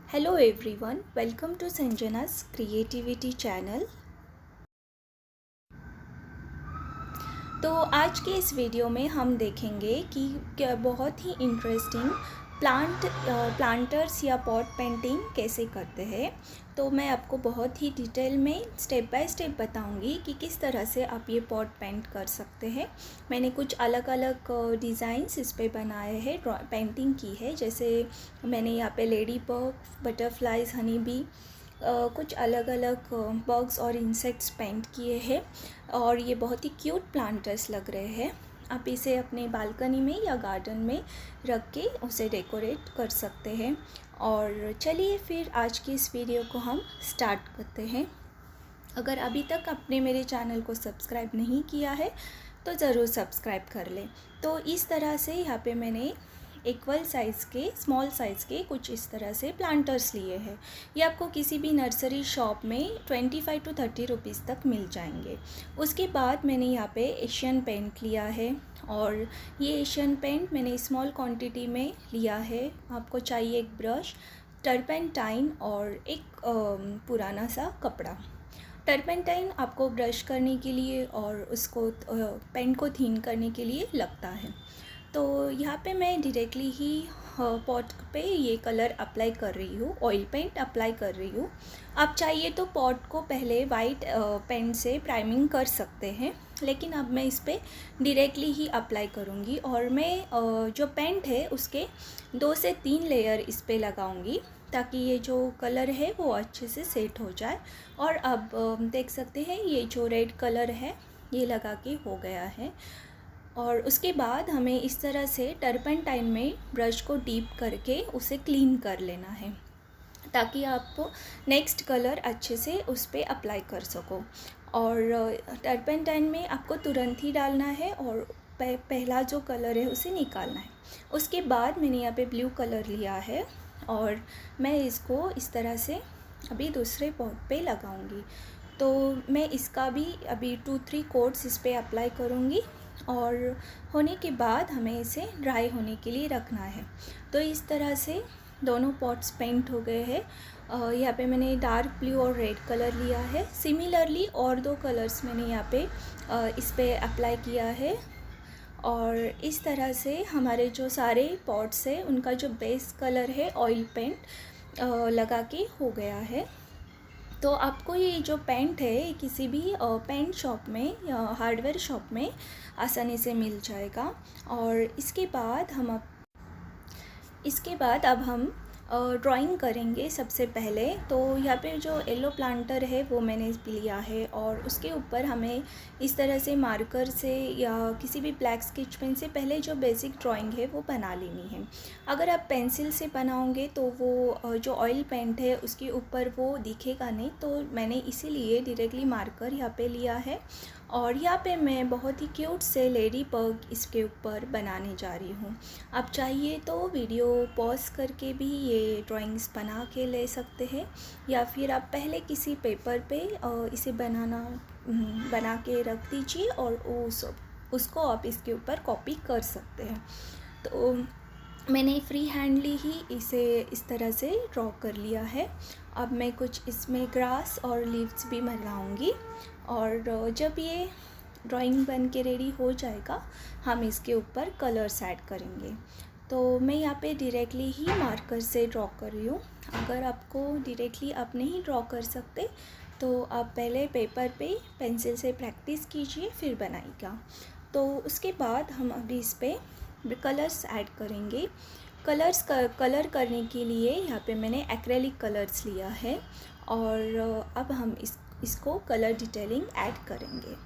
Hello everyone, welcome to Sanjana's Creativity Channel। तो आज के इस वीडियो में हम देखेंगे कि क्या बहुत ही इंटरेस्टिंग प्लांटर्स या पॉट पेंटिंग कैसे करते हैं। तो मैं आपको बहुत ही डिटेल में स्टेप बाय स्टेप बताऊंगी कि किस तरह से आप ये पॉट पेंट कर सकते हैं। मैंने कुछ अलग अलग डिज़ाइंस इस पे बनाए हैं, पेंटिंग की है। जैसे मैंने यहाँ पे lady bug, butterflies, honey bee, कुछ अलग अलग बग्स और इंसेक्ट्स पेंट किए हैं और ये बहुत ही क्यूट प्लांटर्स लग रहे हैं। आप इसे अपने बालकनी में या गार्डन में रख के उसे डेकोरेट कर सकते हैं। और चलिए फिर आज की इस वीडियो को हम स्टार्ट करते हैं। अगर अभी तक आपने मेरे चैनल को सब्सक्राइब नहीं किया है तो ज़रूर सब्सक्राइब कर लें। तो इस तरह से यहाँ पे मैंने इक्वल साइज़ के, स्मॉल साइज़ के कुछ इस तरह से प्लांटर्स लिए हैं। ये आपको किसी भी नर्सरी शॉप में 25 to 30 रुपीज़ तक मिल जाएंगे। उसके बाद मैंने यहाँ पे एशियन पेंट लिया है और ये एशियन पेंट मैंने स्मॉल क्वांटिटी में लिया है। आपको चाहिए एक ब्रश, टर्पेंटाइन और एक पुराना सा कपड़ा। टर्पेंटाइन आपको ब्रश करने के लिए और उसको पेंट को थिन करने के लिए लगता है। तो यहाँ पे मैं डायरेक्टली ही पॉट पे ये कलर अप्लाई कर रही हूँ, ऑयल पेंट अप्लाई कर रही हूँ। आप चाहिए तो पॉट को पहले वाइट पेंट से प्राइमिंग कर सकते हैं, लेकिन अब मैं इस पर डायरेक्टली ही अप्लाई करूँगी और मैं जो पेंट है उसके 2 से 3 लेयर इस पर लगाऊँगी ताकि ये जो कलर है वो अच्छे से सेट हो जाए। और अब देख सकते हैं ये जो रेड कलर है ये लगा के हो गया है। और उसके बाद हमें इस तरह से टर्पेंटाइन में ब्रश को डीप करके उसे क्लीन कर लेना है ताकि आप नेक्स्ट कलर अच्छे से उस पर अप्लाई कर सको। और टर्पेंटाइन में आपको तुरंत ही डालना है और पहला जो कलर है उसे निकालना है। उसके बाद मैंने यहाँ पे ब्लू कलर लिया है और मैं इसको इस तरह से अभी दूसरे पॉट पे लगाऊंगी। तो मैं इसका भी अभी 2-3 कोट्स इस पर अप्लाई करूँगी और होने के बाद हमें इसे ड्राई होने के लिए रखना है। तो इस तरह से दोनों पॉट्स पेंट हो गए हैं। यहाँ पे मैंने डार्क ब्लू और रेड कलर लिया है। सिमिलरली और 2 कलर्स मैंने यहाँ पे इस पे अप्लाई किया है। और इस तरह से हमारे जो सारे पॉट्स हैं उनका जो बेस कलर है ऑयल पेंट लगा के हो गया है। तो आपको ये जो पेंट है किसी भी पेंट शॉप में या हार्डवेयर शॉप में आसानी से मिल जाएगा। और इसके बाद अब हम ड्राइंग करेंगे। सबसे पहले तो यहाँ पे जो येलो प्लांटर है वो मैंने लिया है और उसके ऊपर हमें इस तरह से मार्कर से या किसी भी ब्लैक स्केच पेन से पहले जो बेसिक ड्राइंग है वो बना लेनी है। अगर आप पेंसिल से बनाओगे तो वो जो ऑयल पेंट है उसके ऊपर वो दिखेगा नहीं, तो मैंने इसीलिए डायरेक्टली मार्कर यहाँ पे लिया है। और यहाँ पे मैं बहुत ही क्यूट से लेडी बग इसके ऊपर बनाने जा रही हूँ। आप चाहिए तो वीडियो पॉज करके भी ये ड्राइंग्स बना के ले सकते हैं या फिर आप पहले किसी पेपर पे इसे बना के रख दीजिए और उसको आप इसके ऊपर कॉपी कर सकते हैं। तो मैंने फ्री हैंडली ही इसे इस तरह से ड्रॉ कर लिया है। अब मैं कुछ इसमें ग्रास और लीव्स भी बनाऊंगी और जब ये ड्राइंग बन के रेडी हो जाएगा हम इसके ऊपर कलर्स ऐड करेंगे। तो मैं यहाँ पे डायरेक्टली ही मार्कर से ड्रॉ कर रही हूँ। अगर आपको डायरेक्टली आप नहीं ड्रॉ कर सकते तो आप पहले पेपर पे पेंसिल से प्रैक्टिस कीजिए फिर बनाइएगा। तो उसके बाद हम अभी इस पर कलर्स ऐड करेंगे। कलर करने के लिए यहाँ पे मैंने एक्रेलिक कलर्स लिया है और अब हम इसको कलर डिटेलिंग ऐड करेंगे।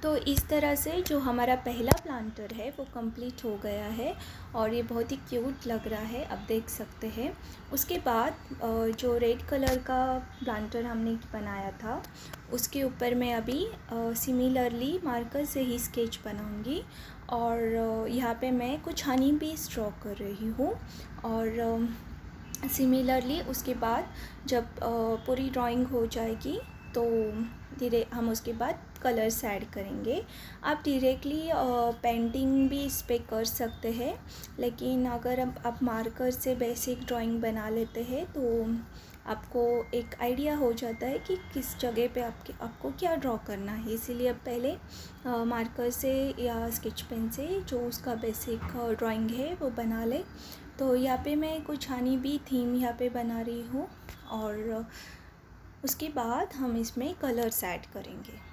तो इस तरह से जो हमारा पहला प्लांटर है वो कंप्लीट हो गया है और ये बहुत ही क्यूट लग रहा है, आप देख सकते हैं। उसके बाद जो रेड कलर का प्लांटर हमने बनाया था उसके ऊपर मैं अभी सिमिलरली मार्कर से ही स्केच बनाऊंगी और यहाँ पे मैं कुछ हनी बीज ड्रॉ कर रही हूँ। और सिमिलरली उसके बाद जब पूरी ड्राइंग हो जाएगी तो धीरे हम उसके बाद कलर्स ऐड करेंगे। आप डायरेक्टली पेंटिंग भी इस पे कर सकते हैं, लेकिन अगर आप मार्कर से बेसिक ड्राइंग बना लेते हैं तो आपको एक आइडिया हो जाता है कि किस जगह पे आपको क्या ड्रॉ करना है। इसीलिए अब पहले मार्कर से या स्केच पेन से जो उसका बेसिक ड्राइंग है वो बना ले। तो यहाँ पे मैं कुछ हनी बी थीम यहाँ पे बना रही हूँ और उसके बाद हम इसमें कलर्स ऐड करेंगे।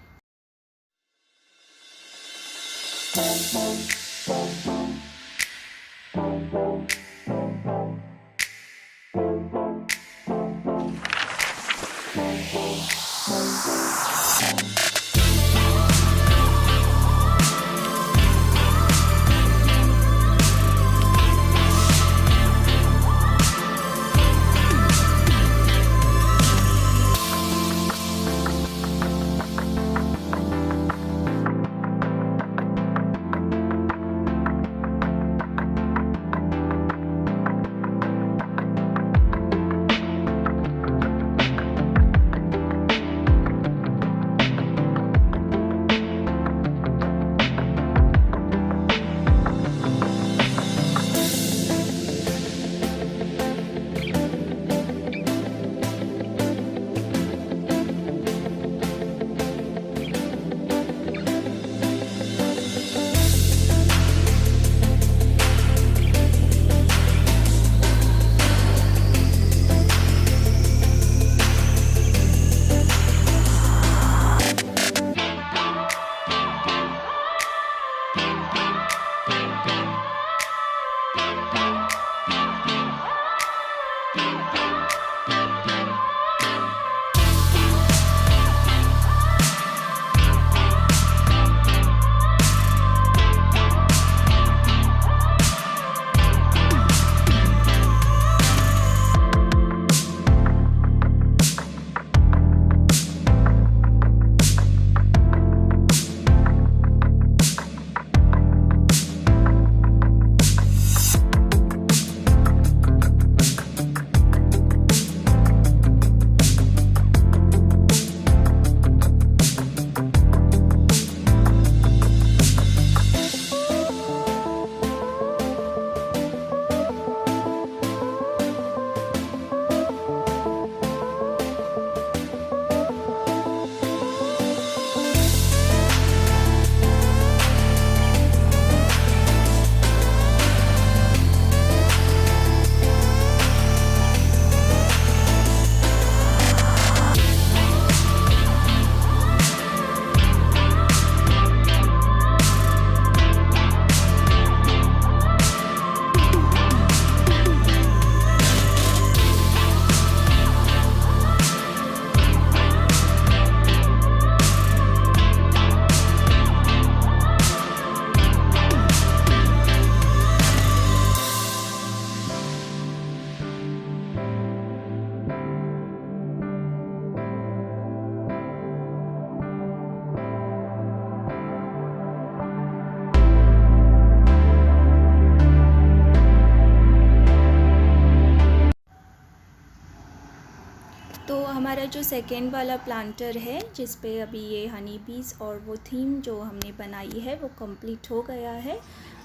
तो हमारा जो सेकेंड वाला प्लांटर है जिस पे अभी ये हनी बीज और वो थीम जो हमने बनाई है वो कंप्लीट हो गया है।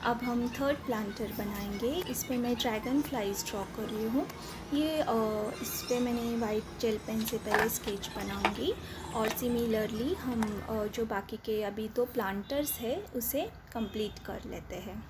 अब हम थर्ड प्लांटर बनाएंगे। इस पे मैं ड्रैगन फ्लाइज ड्रॉ कर रही हूँ। ये इस पे मैंने वाइट जेल पेन से पहले स्केच बनाऊंगी और सिमिलरली हम जो बाकी के अभी दो प्लांटर्स है उसे कंप्लीट कर लेते हैं।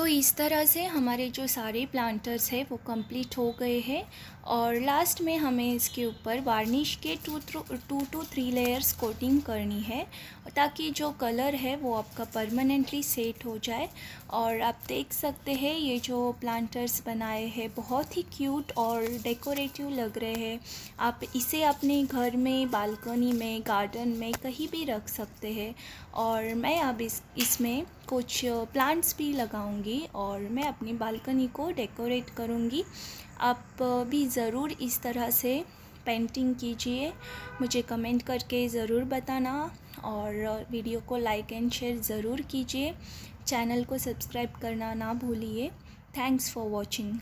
इस तरह से हमारे जो सारे प्लांटर्स हैं वो कंप्लीट हो गए हैं और लास्ट में हमें इसके ऊपर वार्निश के 2 to 3 लेयर्स कोटिंग करनी है ताकि जो कलर है वो आपका परमानेंटली सेट हो जाए। और आप देख सकते हैं ये जो प्लांटर्स बनाए हैं बहुत ही क्यूट और डेकोरेटिव लग रहे हैं। आप इसे अपने घर में, बालकनी में, गार्डन में कहीं भी रख सकते हैं। और मैं अब इसमें कुछ प्लांट्स भी लगाऊंगी और मैं अपनी बालकनी को डेकोरेट करूंगी। आप भी ज़रूर इस तरह से पेंटिंग कीजिए, मुझे कमेंट करके ज़रूर बताना और वीडियो को लाइक एंड शेयर ज़रूर कीजिए। चैनल को सब्सक्राइब करना ना भूलिए। Thanks for watching.